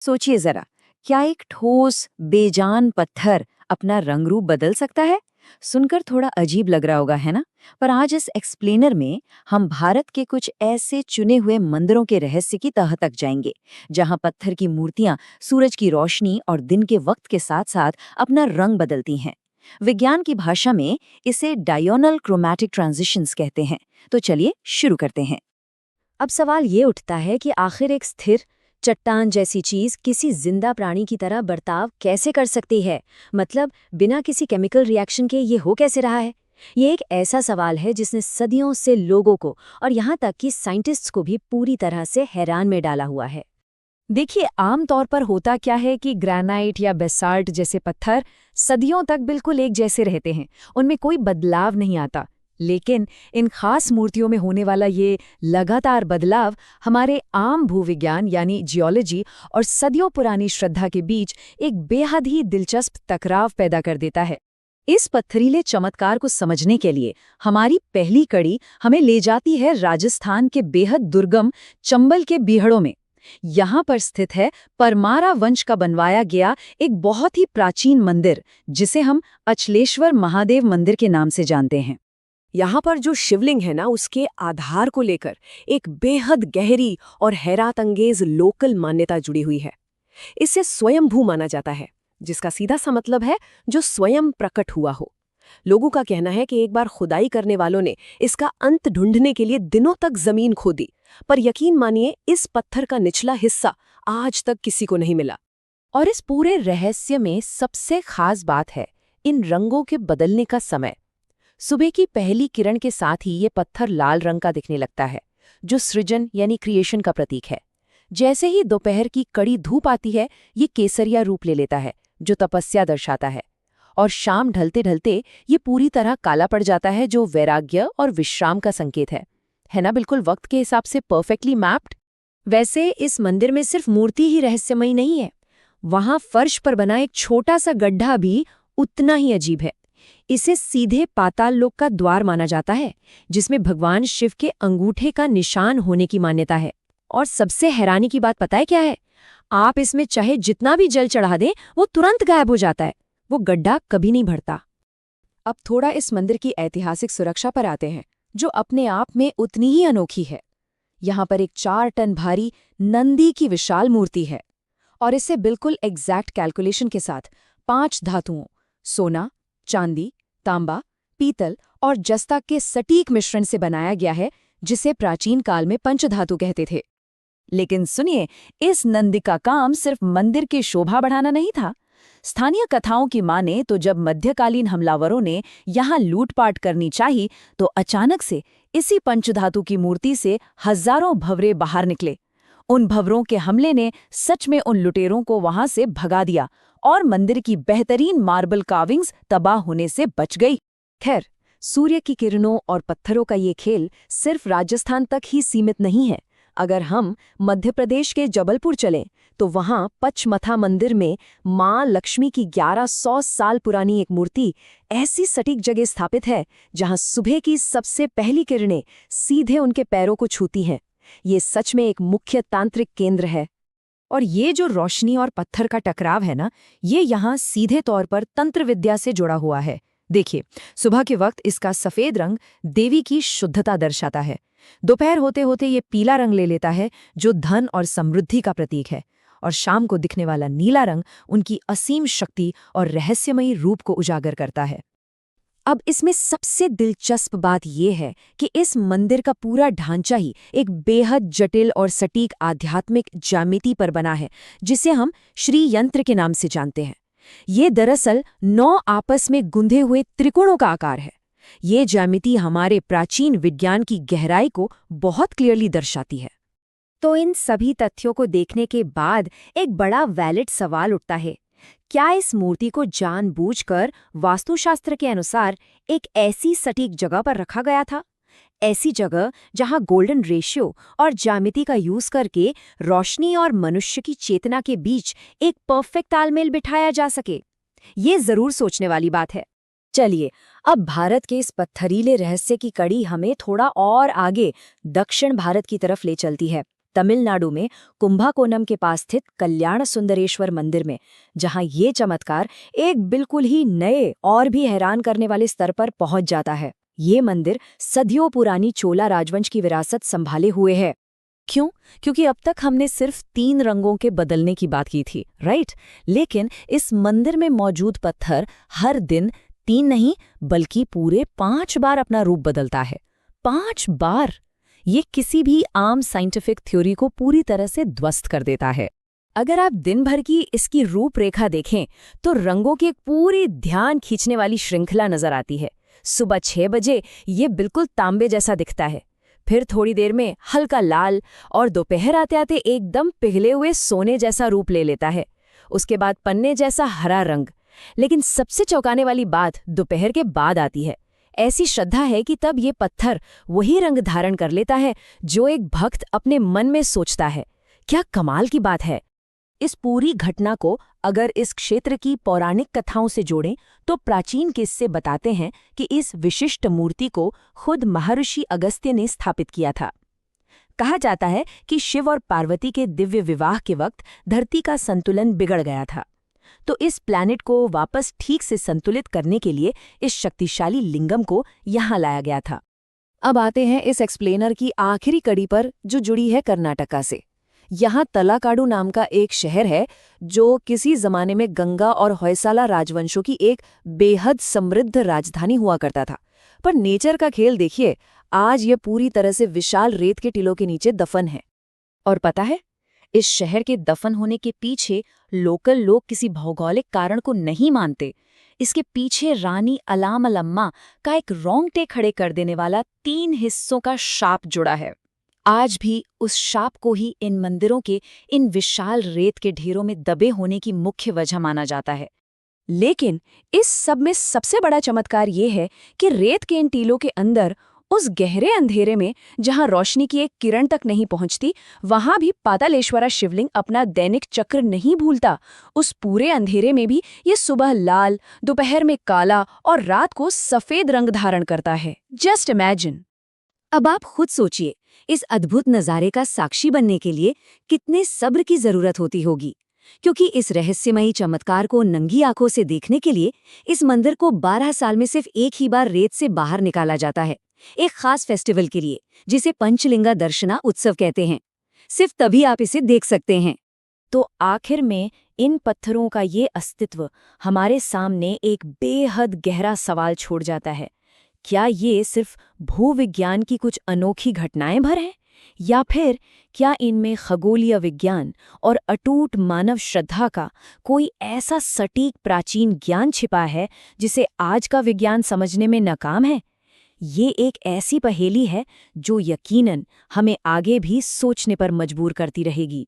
सोचिए जरा, क्या एक ठोस बेजान पत्थर अपना रंग रूप बदल सकता है? सुनकर थोड़ा अजीब लग रहा होगा, है ना? पर आज इस एक्सप्लेनर में हम भारत के कुछ ऐसे चुने हुए मंदिरों के रहस्य की तह तक जाएंगे, जहां पत्थर की मूर्तियां सूरज की रोशनी और दिन के वक्त के साथ साथ अपना रंग बदलती हैं। विज्ञान की भाषा में इसे डायोनल क्रोमैटिक ट्रांजिशंस कहते हैं। तो चलिए शुरू करते हैं। अब सवाल ये उठता है कि आखिर एक स्थिर चट्टान जैसी चीज किसी जिंदा प्राणी की तरह बर्ताव कैसे कर सकती है। मतलब बिना किसी केमिकल रिएक्शन के ये हो कैसे रहा है। ये एक ऐसा सवाल है जिसने सदियों से लोगों को और यहाँ तक कि साइंटिस्ट्स को भी पूरी तरह से हैरान में डाला हुआ है। देखिए, आम तौर पर होता क्या है कि ग्रेनाइट या बेसाल्ट जैसे पत्थर सदियों तक बिल्कुल एक जैसे रहते हैं, उनमें कोई बदलाव नहीं आता। लेकिन इन खास मूर्तियों में होने वाला ये लगातार बदलाव हमारे आम भूविज्ञान यानी जियोलॉजी और सदियों पुरानी श्रद्धा के बीच एक बेहद ही दिलचस्प टकराव पैदा कर देता है। इस पत्थरीले चमत्कार को समझने के लिए हमारी पहली कड़ी हमें ले जाती है राजस्थान के बेहद दुर्गम चंबल के बीहड़ों में। यहाँ पर स्थित है परमारा वंश का बनवाया गया एक बहुत ही प्राचीन मंदिर, जिसे हम अचलेश्वर महादेव मंदिर के नाम से जानते हैं। यहाँ पर जो शिवलिंग है ना, उसके आधार को लेकर एक बेहद गहरी और हैरत अंगेज लोकल मान्यता जुड़ी हुई है। इसे स्वयंभू माना जाता है, जिसका सीधा सा मतलब है जो स्वयं प्रकट हुआ हो। लोगों का कहना है कि एक बार खुदाई करने वालों ने इसका अंत ढूंढने के लिए दिनों तक जमीन खोदी, पर यकीन मानिए इस पत्थर का निचला हिस्सा आज तक किसी को नहीं मिला। और इस पूरे रहस्य में सबसे खास बात है इन रंगों के बदलने का समय। सुबह की पहली किरण के साथ ही ये पत्थर लाल रंग का दिखने लगता है, जो सृजन यानी क्रिएशन का प्रतीक है। जैसे ही दोपहर की कड़ी धूप आती है, ये केसरिया रूप ले लेता है, जो तपस्या दर्शाता है। और शाम ढलते ढलते ये पूरी तरह काला पड़ जाता है, जो वैराग्य और विश्राम का संकेत है ना? बिल्कुल वक्त के हिसाब से परफेक्टली मैप्ड। वैसे इस मंदिर में सिर्फ मूर्ति ही रहस्यमयी नहीं है, वहां फर्श पर बना एक छोटा सा गड्ढा भी उतना ही अजीब है। इसे सीधे पाताल लोक का द्वार माना जाता है, जिसमें भगवान शिव के अंगूठे का निशान होने की मान्यता है। और सबसे हैरानी की बात पता है क्या है? आप इसमें चाहे जितना भी जल चढ़ा दें, वो तुरंत गायब हो जाता है। वो गड्ढा कभी नहीं भरता। अब थोड़ा इस मंदिर की ऐतिहासिक सुरक्षा पर आते हैं, जो अपने आप में उतनी ही अनोखी है। यहाँ पर एक 4 टन भारी नंदी की विशाल मूर्ति है, और इसे बिल्कुल एग्जैक्ट कैलकुलेशन के साथ 5 धातुओं सोना, चांदी, तांबा, पीतल और जस्ता के सटीक मिश्रण से बनाया गया है, जिसे प्राचीन काल में पंचधातु कहते थे। लेकिन सुनिए, इस नंदी का काम सिर्फ मंदिर की शोभा बढ़ाना नहीं था। स्थानीय कथाओं की माने तो जब मध्यकालीन हमलावरों ने यहाँ लूटपाट करनी चाही, तो अचानक से इसी पंचधातु की मूर्ति से हजारों भंवरे बाहर निकले। उन भंवरों के हमले ने सच में उन लुटेरों को वहां से भगा दिया, और मंदिर की बेहतरीन मार्बल कार्विंग्स तबाह होने से बच गई। खैर, सूर्य की किरणों और पत्थरों का ये खेल सिर्फ राजस्थान तक ही सीमित नहीं है। अगर हम मध्य प्रदेश के जबलपुर चलें, तो वहां पचमथा मंदिर में मां लक्ष्मी की 1100 साल पुरानी एक मूर्ति ऐसी सटीक जगह स्थापित है, जहां सुबह की सबसे पहली किरणें सीधे उनके पैरों को छूती हैं। ये सच में एक मुख्य तांत्रिक केंद्र है। और ये जो रोशनी और पत्थर का टकराव है ना, ये यहाँ सीधे तौर पर तंत्र विद्या से जुड़ा हुआ है। देखिए, सुबह के वक्त इसका सफेद रंग देवी की शुद्धता दर्शाता है। दोपहर होते होते ये पीला रंग ले लेता है, जो धन और समृद्धि का प्रतीक है। और शाम को दिखने वाला नीला रंग उनकी असीम शक्ति और रहस्यमयी रूप को उजागर करता है। अब इसमें सबसे दिलचस्प बात यह है कि इस मंदिर का पूरा ढांचा ही एक बेहद जटिल और सटीक आध्यात्मिक ज्यामिति पर बना है, जिसे हम श्री यंत्र के नाम से जानते हैं। ये दरअसल 9 आपस में गुंधे हुए त्रिकोणों का आकार है। ये ज्यामिति हमारे प्राचीन विज्ञान की गहराई को बहुत क्लियरली दर्शाती है। तो इन सभी तथ्यों को देखने के बाद एक बड़ा वैलिड सवाल उठता है, क्या इस मूर्ति को जानबूझकर वास्तुशास्त्र के अनुसार एक ऐसी सटीक जगह पर रखा गया था? ऐसी जगह जहां गोल्डन रेशियो और ज्यामिति का यूज करके रोशनी और मनुष्य की चेतना के बीच एक परफेक्ट तालमेल बिठाया जा सके? ये जरूर सोचने वाली बात है। चलिए, अब भारत के इस पत्थरीले रहस्य की कड़ी हमें थोड़ा और आगे दक्षिण भारत की तरफ ले चलती है। तमिलनाडु में कुंभाकोनम के पास स्थित कल्याण सुंदरेश्वर मंदिर में, जहां ये चमत्कार एक बिल्कुल ही नए और भी हैरान करने वाले स्तर पर पहुंच जाता है। ये मंदिर सदियों पुरानी चोला राजवंश की विरासत संभाले हुए है। क्यों? क्योंकि अब तक हमने सिर्फ 3 रंगों के बदलने की बात की थी, राइट? लेकिन इस मंदिर में मौजूद पत्थर हर दिन 3 नहीं बल्कि पूरे 5 बार अपना रूप बदलता है। 5 बार! ये किसी भी आम साइंटिफिक थ्योरी को पूरी तरह से ध्वस्त कर देता है। अगर आप दिन भर की इसकी रूपरेखा देखें तो रंगों की एक पूरी ध्यान खींचने वाली श्रृंखला नजर आती है। सुबह 6 बजे ये बिल्कुल तांबे जैसा दिखता है, फिर थोड़ी देर में हल्का लाल और दोपहर आते आते एकदम पिघले हुए सोने जैसा रूप ले लेता है। उसके बाद पन्ने जैसा हरा रंग। लेकिन सबसे चौंकाने वाली बात दोपहर के बाद आती है। ऐसी श्रद्धा है कि तब ये पत्थर वही रंग धारण कर लेता है जो एक भक्त अपने मन में सोचता है। क्या कमाल की बात है! इस पूरी घटना को अगर इस क्षेत्र की पौराणिक कथाओं से जोड़ें तो प्राचीन किस्से बताते हैं कि इस विशिष्ट मूर्ति को खुद महर्षि अगस्त्य ने स्थापित किया था। कहा जाता है कि शिव और पार्वती के दिव्य विवाह के वक्त धरती का संतुलन बिगड़ गया था, तो इस प्लैनेट को वापस ठीक से संतुलित करने के लिए इस शक्तिशाली लिंगम को यहाँ लाया गया था। अब आते हैं इस एक्सप्लेनर की आखिरी कड़ी पर, जो जुड़ी है कर्नाटका से। यहाँ तलाकाडू नाम का एक शहर है जो किसी जमाने में गंगा और होयसाला राजवंशों की एक बेहद समृद्ध राजधानी हुआ करता था। पर नेचर का खेल देखिए, आज यह पूरी तरह से विशाल रेत के टीलों के नीचे दफन है। और पता है, इस शहर के दफन होने के पीछे लोकल लोग किसी भौगोलिक कारण को नहीं मानते। इसके पीछे रानी अलामलम्मा का एक रोंगटे खड़े कर देने वाला 3 हिस्सों का शाप जुड़ा है। आज भी उस शाप को ही इन मंदिरों के इन विशाल रेत के ढेरों में दबे होने की मुख्य वजह माना जाता है। लेकिन इस सब में सबसे बड़ा चमत्कार ये है कि रेत के इन टीलों के अंदर, उस गहरे अंधेरे में जहां रोशनी की एक किरण तक नहीं पहुंचती, वहां भी पातालेश्वरा शिवलिंग अपना दैनिक चक्र नहीं भूलता। उस पूरे अंधेरे में भी ये सुबह लाल, दोपहर में काला और रात को सफेद रंग धारण करता है। Just imagine. अब आप खुद सोचिए, इस अद्भुत नज़ारे का साक्षी बनने के लिए कितने सब्र की जरूरत होती होगी, क्योंकि इस रहस्यमयी चमत्कार को नंगी आंखों से देखने के लिए इस मंदिर को 12 साल में सिर्फ एक ही बार रेत से बाहर निकाला जाता है, एक खास फेस्टिवल के लिए, जिसे पंचलिंगा दर्शना उत्सव कहते हैं। सिर्फ तभी आप इसे देख सकते हैं। तो आखिर में इन पत्थरों का ये अस्तित्व हमारे सामने एक बेहद गहरा सवाल छोड़ जाता है। क्या ये सिर्फ भूविज्ञान की कुछ अनोखी घटनाएं भर हैं, या फिर क्या इनमें खगोलीय विज्ञान और अटूट मानव श्रद्धा का कोई ऐसा सटीक प्राचीन ज्ञान छिपा है जिसे आज का विज्ञान समझने में नाकाम है? ये एक ऐसी पहेली है जो यकीनन हमें आगे भी सोचने पर मजबूर करती रहेगी।